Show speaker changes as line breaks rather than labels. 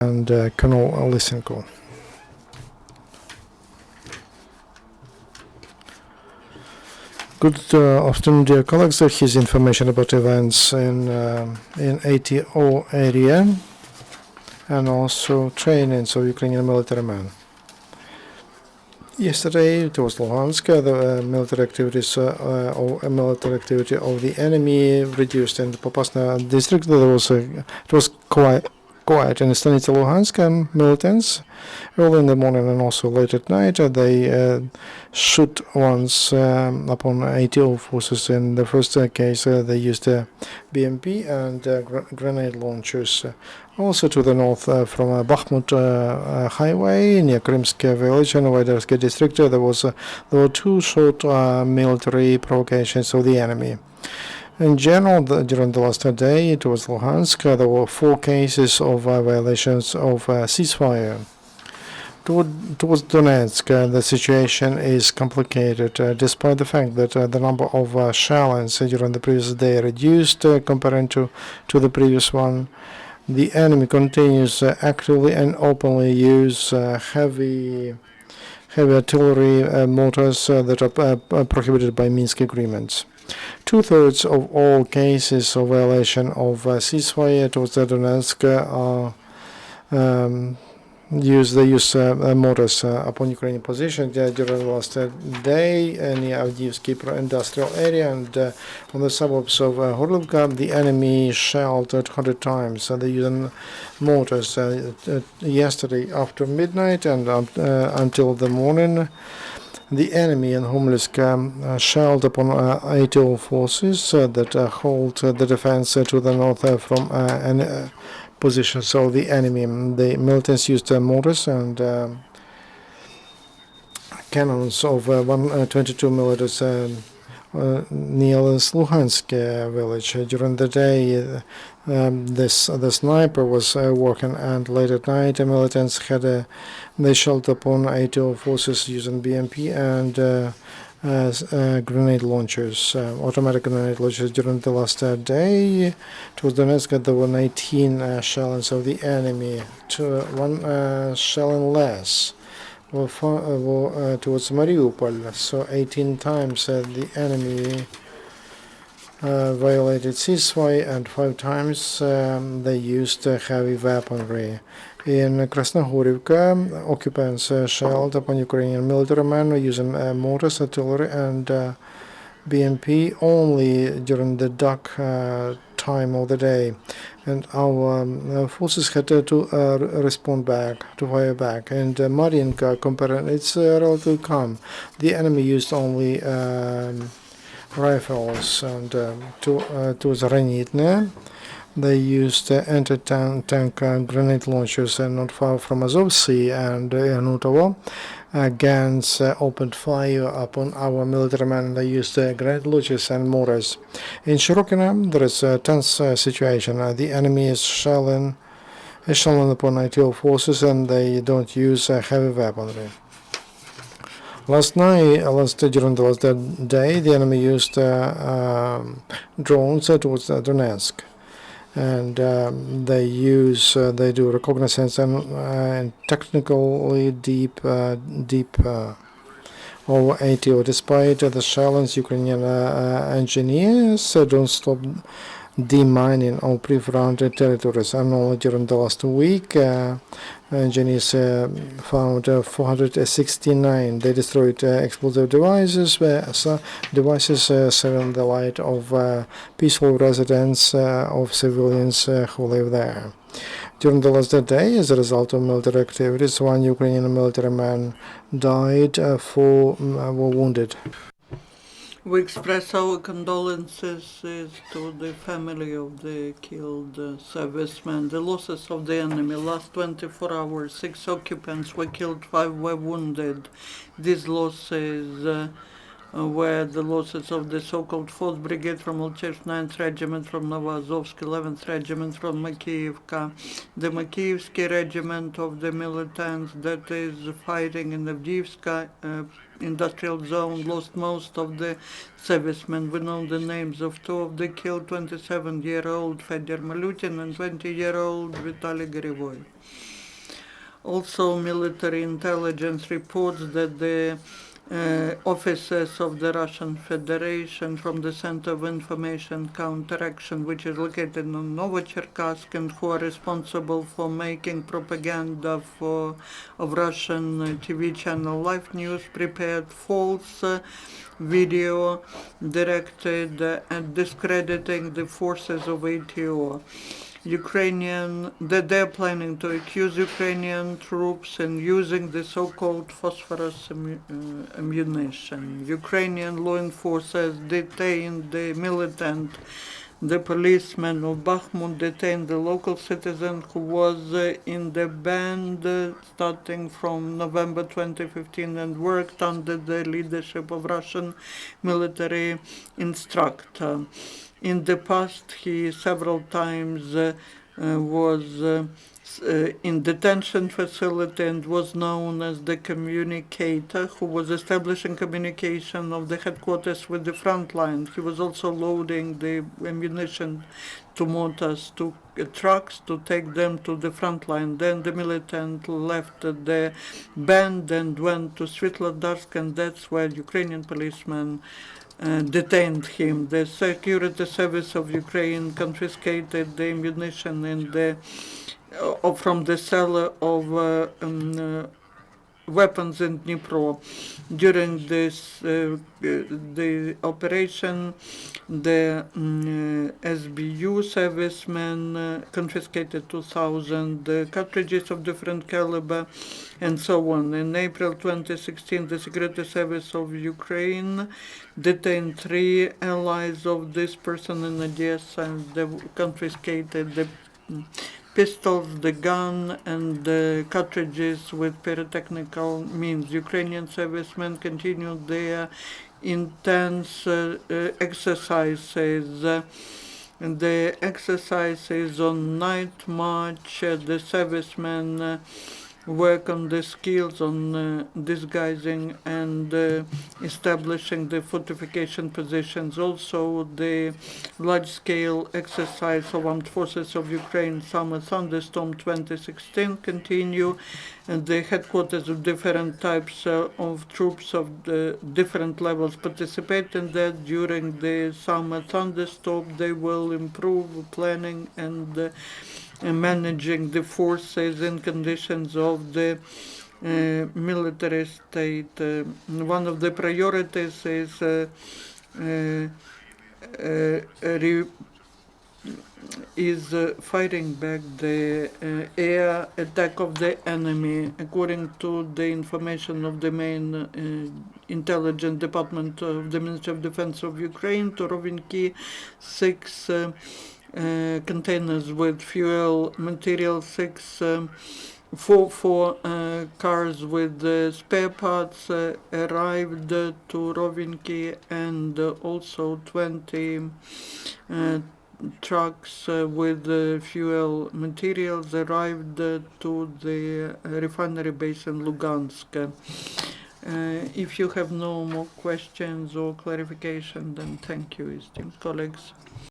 and Colonel Lysenko. Good afternoon, dear colleagues. Here's information about events in ATO area and also trainings of Ukrainian military men. Yesterday it was Luhansk. The military activities military activity of the enemy reduced in the Popasna district. It was quiet in Stanitsa Luhansk. Militants early in the morning and also late at night they shoot once upon ATO forces. In the first case they used BMP and grenade launchers. Also to the north from Bakhmut highway near Krymsk village in Vydersky district, there were two short military provocations of the enemy. In general, during the last day, it was Luhansk. There were 4 cases of violations of ceasefire. Towards Donetsk, the situation is complicated, despite the fact that the number of shellings during the previous day reduced comparing to the previous one. The enemy continues actively and openly use heavy artillery mortars that are prohibited by Minsk agreements. 2/3 of all cases of violation of ceasefire towards Donetsk are use mortars upon Ukrainian position during the last day near Avdiivsky industrial area and on the suburbs of Horlivka. The enemy shelled 200 times. They used mortars yesterday after midnight and until the morning. The enemy in Homlysk shelled upon ATO forces that hold the defense to the north from an position. So the enemy, the militants used mortars and cannons of 122 millimeters near Luhansk village. During the day, the sniper was working, and late at night, the militants they shelled upon ATO forces using BMP and grenade launchers, automatic grenade launchers. During the last day, towards Donetsk, there were 19 shellings of the enemy, one shelling less. Towards Mariupol, so 18 times the enemy violated ceasefire and 5 times they used heavy weaponry. In Krasnohorivka, occupants shelled upon Ukrainian military men using mortars, artillery, and BMP only during the dark time of the day, and our forces had to respond back, to fire back. And Mariinka, comparing, it's relatively calm. The enemy used only rifles, and towards Renitne, they used anti-tank grenade launchers not far from Azov Sea and Yanutovo. Guns opened fire upon our military men. They used grenade launchers and mortars. In Shirokina, there is a tense situation. The enemy is shelling upon ATO forces, and they don't use heavy weaponry. During the last day, the enemy used drones towards Donetsk. And they do reconnaissance and technically deep over ATO. Despite the challenge, Ukrainian engineers don't stop demining all pre-fronted territories. And only during the last week, engineers found 469. They destroyed explosive devices, saving the life of peaceful residents, of civilians who live there. During the last day, as a result of military activities, 1 Ukrainian military man died, 4 were wounded.
We express our condolences to the family of the killed servicemen. The losses of the enemy: last 24 hours, 6 occupants were killed, 5 were wounded. These losses where the losses of the so-called 4th Brigade from Alchevsk, 9th Regiment from Novazovsk, 11th Regiment from Makiivka, the Makiivsky Regiment of the militants that is fighting in the Avdiivka industrial zone lost most of the servicemen. We know the names of two of the killed, 27-year-old Fedor Malutin and 20-year-old Vitaly Gorivoy. Also, military intelligence reports that the officers of the Russian Federation from the Center of Information Counteraction, which is located in Novocherkassk, and who are responsible for making propaganda of Russian TV channel Life News, prepared false video directed at discrediting the forces of ATO. That they're planning to accuse Ukrainian troops in using the so-called phosphorus ammunition. Ukrainian law enforcement detained the militant. The policeman of Bakhmut detained the local citizen who was in the band starting from November 2015 and worked under the leadership of Russian military instructor. In the past, he several times was in detention facility and was known as the communicator who was establishing communication of the headquarters with the front line. He was also loading the ammunition to mortars, to trucks to take them to the front line. Then the militant left the band and went to Svetlodarsk, and that's where Ukrainian policemen detained him. The security service of Ukraine confiscated the ammunition from the seller of weapons in Dnipro. During the operation, the SBU servicemen confiscated 2,000 cartridges of different caliber, and so on. In April 2016, the Security Service of Ukraine detained 3 allies of this person in Odessa, and they confiscated the pistols, the gun, and the cartridges with pyrotechnical means. Ukrainian servicemen continued their intense exercises. The exercises on night march, the servicemen work on the skills on disguising and establishing the fortification positions. Also, the large-scale exercise of Armed Forces of Ukraine Summer Thunderstorm 2016 continue, and the headquarters of different types of troops of the different levels participate in that. During the Summer Thunderstorm, they will improve planning and managing the forces in conditions of the military state. One of the priorities is fighting back the air attack of the enemy. According to the information of the main intelligence department of the Ministry of Defense of Ukraine, to Rovinki, 6 containers with fuel material, 4 cars with spare parts arrived to Rovinki, and also 20 trucks with fuel materials arrived to the refinery base in Lugansk. If you have no more questions or clarification, then thank you, esteemed colleagues.